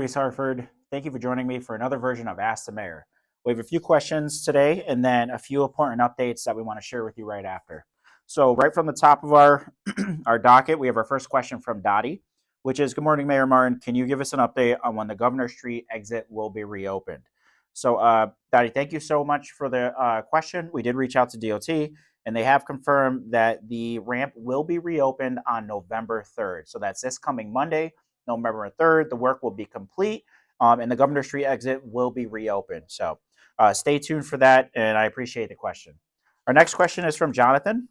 East Hartford. Thank you for joining me for another version of Ask the Mayor. We have a few questions today and then a few important updates that we want to share with you right after. So right from the top of our, our docket, we have our first question from Dottie, which is, good morning, Mayor Martin. Can you give us an update on when the Governor Street exit will be reopened? So Dottie, thank you so much for the question. We did reach out to DOT and they have confirmed that the ramp will be reopened on November 3rd. So that's this coming Monday, November 3rd. The work will be complete and the Governor Street exit will be reopened. So stay tuned for that, and I appreciate the question. Our next question is from Jonathan.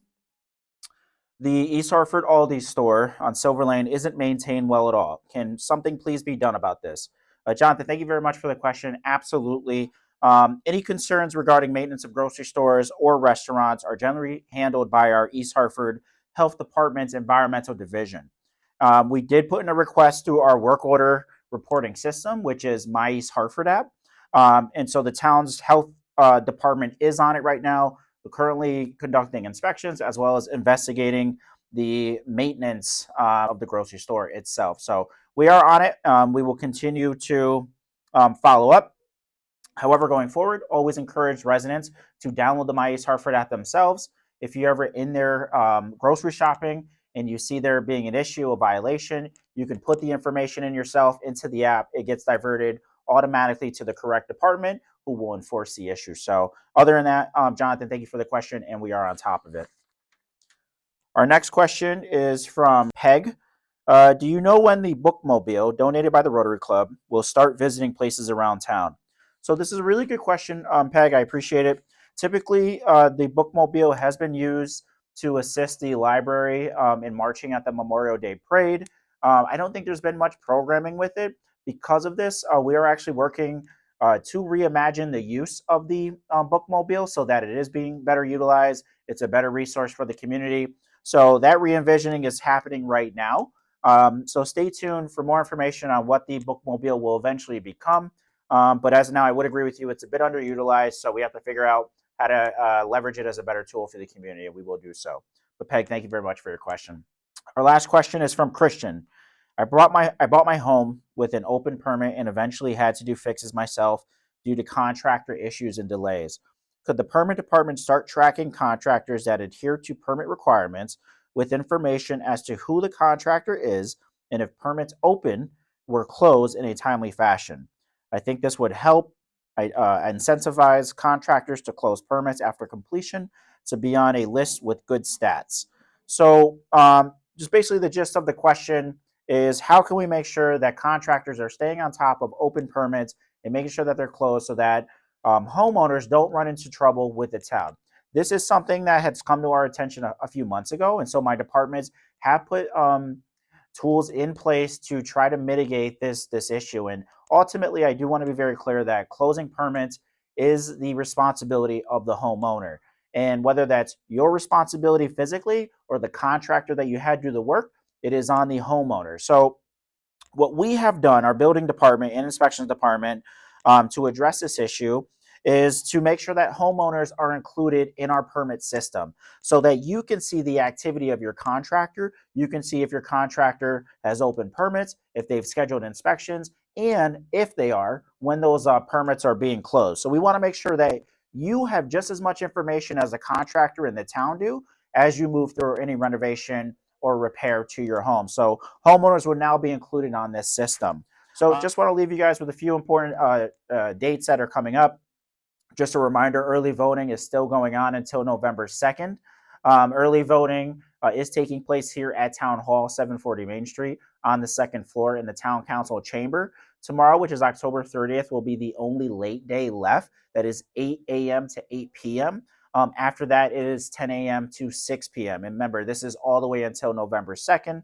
The East Hartford Aldi store on Silver Lane isn't maintained well at all. Can something please be done about this? Jonathan, thank you very much for the question. Absolutely. Any concerns regarding maintenance of grocery stores or restaurants are generally handled by our East Hartford Health Department's Environmental Division. We did put in a request through our work order reporting system, which is My East Hartford app. And so the town's health department is on it right now. We're currently conducting inspections as well as investigating the maintenance of the grocery store itself. So we are on it. We will continue to follow up. However, going forward, always encourage residents to download the My East Hartford app themselves. If you're ever in there grocery shopping and you see there being an issue, a violation, you can put the information in yourself into the app. It gets diverted automatically to the correct department who will enforce the issue. So other than that, Jonathan, thank you for the question, and we are on top of it. Our next question is from Peg. Do you know when the bookmobile donated by the Rotary Club will start visiting places around town? So this is a really good question, Peg. I appreciate it. Typically, the bookmobile has been used to assist the library in marching at the Memorial Day Parade. I don't think there's been much programming with it. Because of this, we are actually working to reimagine the use of the bookmobile so that it is being better utilized. It's a better resource for the community. So that re-envisioning is happening right now. So stay tuned for more information on what the bookmobile will eventually become. But as of now, I would agree with you. It's a bit underutilized, so we have to figure out how to leverage it as a better tool for the community, and we will do so. But Peg, thank you very much for your question. Our last question is from Christian. I bought my home with an open permit and eventually had to do fixes myself due to contractor issues and delays. Could the permit department start tracking contractors that adhere to permit requirements with information as to who the contractor is and if permits open were closed in a timely fashion? I think this would help incentivize contractors to close permits after completion to be on a list with good stats. So just basically the gist of the question is, how can we make sure that contractors are staying on top of open permits and making sure that they're closed so that homeowners don't run into trouble with the town? This is something that has come to our attention a few months ago, and so my departments have put tools in place to try to mitigate this issue. And ultimately, I do want to be very clear that closing permits is the responsibility of the homeowner. And whether that's your responsibility physically or the contractor that you had do the work, it is on the homeowner. So what we have done, our building department and inspections department, to address this issue is to make sure that homeowners are included in our permit system so that you can see the activity of your contractor. You can see if your contractor has open permits, if they've scheduled inspections, and if they are, when those permits are being closed. So we want to make sure that you have just as much information as a contractor in the town do as you move through any renovation or repair to your home. So homeowners would now be included on this system. So just want to leave you guys with a few important dates that are coming up. Just a reminder, early voting is still going on until November 2nd. Early voting is taking place here at Town Hall, 740 Main Street, on the second floor in the Town Council chamber. Tomorrow, which is October 30th, will be the only late day left. That is 8 a.m. to 8 p.m. After that, it is 10 a.m. to 6 p.m. And remember, this is all the way until November 2nd,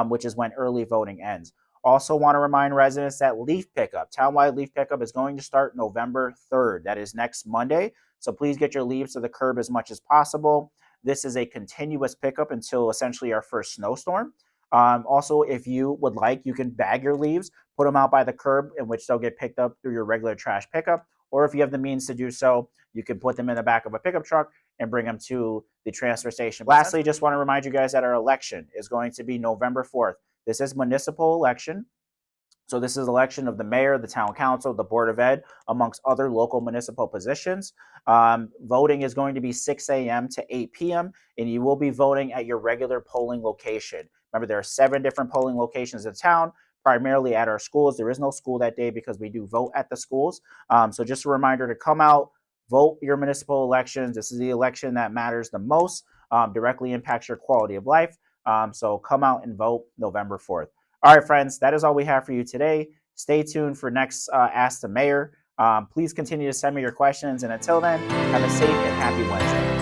which is when early voting ends. Also want to remind residents that leaf pickup, townwide leaf pickup, is going to start November 3rd. That is next Monday. So please get your leaves to the curb as much as possible. This is a continuous pickup until essentially our first snowstorm. Also, if you would like, you can bag your leaves, put them out by the curb, in which they'll get picked up through your regular trash pickup. Or if you have the means to do so, you can put them in the back of a pickup truck and bring them to the transfer station. Lastly, just want to remind you guys that our election is going to be November 4th. This is municipal election. So this is election of the mayor, the town council, the board of ed, amongst other local municipal positions. Voting is going to be 6 a.m. to 8 p.m. and you will be voting at your regular polling location. Remember, there are 7 different polling locations in town, primarily at our schools. There is no school that day because we do vote at the schools. So just a reminder to come out, vote your municipal elections. This is the election that matters the most, directly impacts your quality of life. So come out and vote November 4th. All right, friends, that is all we have for you today. Stay tuned for next Ask the Mayor. Please continue to send me your questions. And until then, have a safe and happy Wednesday.